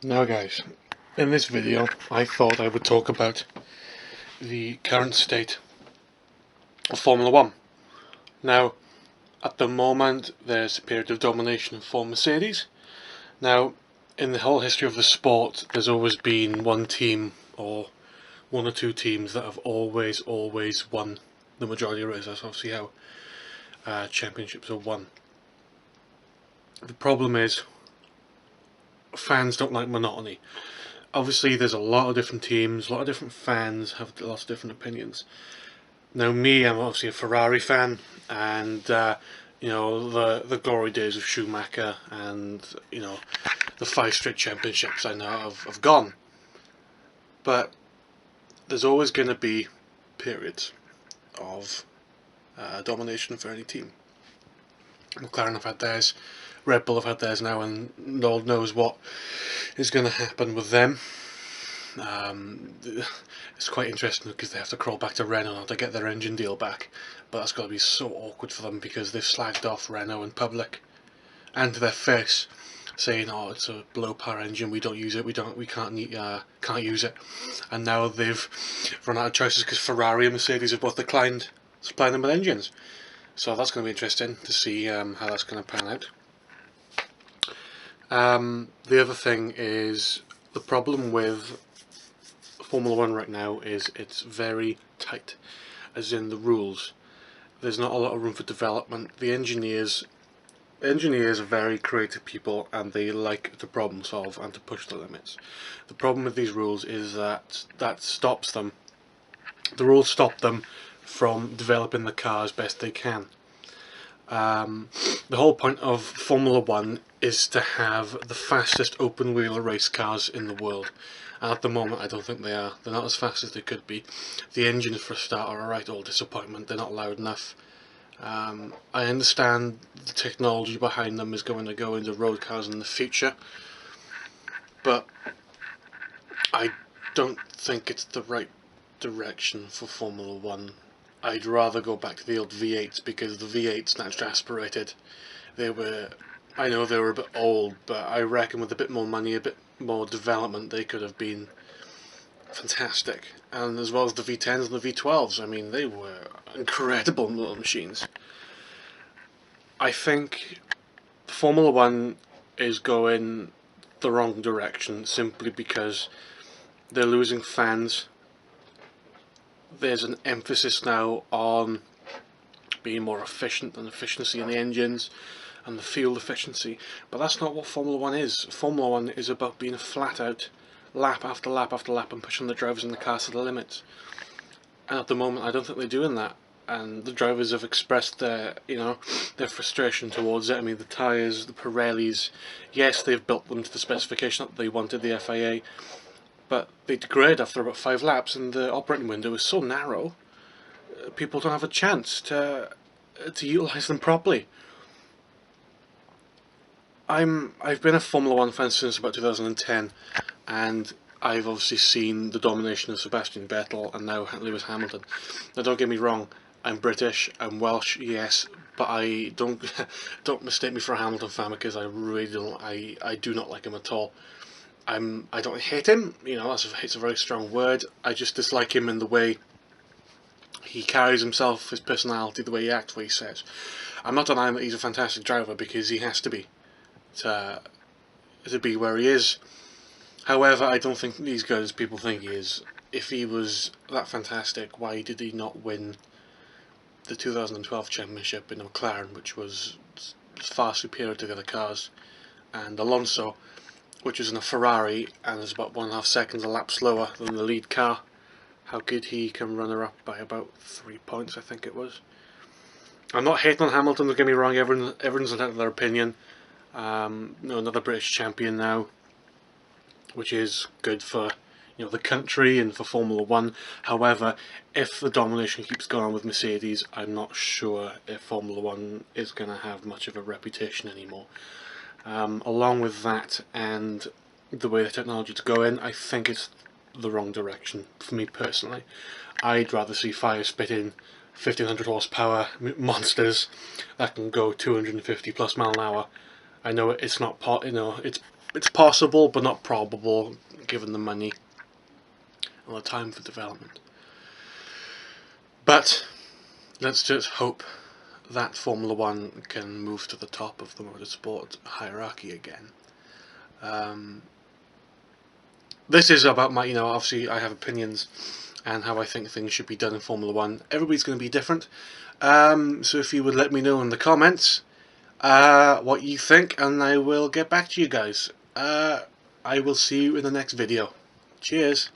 Now guys, in this video I thought I would talk about the current state of Formula 1. Now, at the moment there's a period of domination for Mercedes. Now, in the whole history of the sport there's always been one team or one or two teams that have always won the majority of races. That's obviously how championships are won. The problem is fans don't like monotony. Obviously there's a lot of different teams, a lot of different fans have lots of different opinions. Now me, I'm obviously a Ferrari fan, and you know, the glory days of Schumacher and, you know, the 5 straight championships I know have gone. But there's always going to be periods of domination for any team. McLaren have had theirs, Red Bull have had theirs now, and Lord knows what is going to happen with them. It's quite interesting because they have to crawl back to Renault now to get their engine deal back, but that's got to be so awkward for them because they've slagged off Renault in public and to their face, saying, "Oh, it's a low power engine. We don't use it. We can't use it." And now they've run out of choices because Ferrari and Mercedes have both declined supplying them with engines. So that's going to be interesting to see how that's going to pan out. The other thing is, the problem with Formula 1 right now is it's very tight, as in the rules. There's not a lot of room for development. The engineers are very creative people and they like to problem solve and to push the limits. The problem with these rules is that stops them. The rules stop them from developing the car as best they can. The whole point of Formula 1 is to have the fastest open wheel race cars in the world, and at the moment I don't think they are. They're not as fast as they could be. The engines for a start are a right old disappointment. They're not loud enough. I understand the technology behind them is going to go into road cars in the future, but I don't think it's the right direction for Formula 1. I'd rather go back to the old V8s, because the V8s naturally aspirated. I know they were a bit old, but I reckon with a bit more money, a bit more development, they could have been fantastic. And as well as the V10s and the V12s, I mean, they were incredible little machines. I think Formula 1 is going the wrong direction simply because they're losing fans. There's an emphasis now on being more efficient and efficiency in the engines and the fuel efficiency, but that's not what Formula 1 is. Formula 1 is about being flat out, lap after lap after lap, and pushing the drivers in the cars to the limits. And at the moment I don't think they're doing that, and the drivers have expressed their frustration towards it. I mean, the tyres, the Pirellis, yes, they've built them to the specification that they wanted, the FIA, but they degrade after about 5 laps, and the operating window is so narrow, people don't have a chance to utilise them properly. I've been a Formula 1 fan since about 2010, and I've obviously seen the domination of Sebastian Vettel and now Lewis Hamilton. Now don't get me wrong, I'm British, I'm Welsh, yes, but I don't mistake me for a Hamilton fan, because I really don't. I do not like him at all. I don't hate him, you know, it's a very strong word. I just dislike him in the way he carries himself, his personality, the way he acts, what he says. I'm not denying that he's a fantastic driver, because he has to be to be where he is. However, I don't think he's good as people think he is. If he was that fantastic, why did he not win the 2012 championship in McLaren, which was far superior to the other cars, and Alonso, which was in a Ferrari and is about 1.5 seconds a lap slower than the lead car? How could he come runner-up by about 3 points, I think it was? I'm not hating on Hamilton, don't get me wrong, everyone's entitled to their opinion. Another British champion now, which is good for, you know, the country and for Formula 1. However, if the domination keeps going on with Mercedes, I'm not sure if Formula 1 is going to have much of a reputation anymore. Along with that and the way the technology is going, I think it's the wrong direction for me personally. I'd rather see fire spitting 1500 horsepower monsters that can go 250 plus mile an hour. I know it's not it's it's possible, but not probable, given the money and the time for development. But let's just hope that Formula 1 can move to the top of the motorsport hierarchy again. This is about my, obviously I have opinions and how I think things should be done in Formula 1. Everybody's going to be different. So if you would let me know in the comments what you think, and I will get back to you guys. I will see you in the next video. Cheers.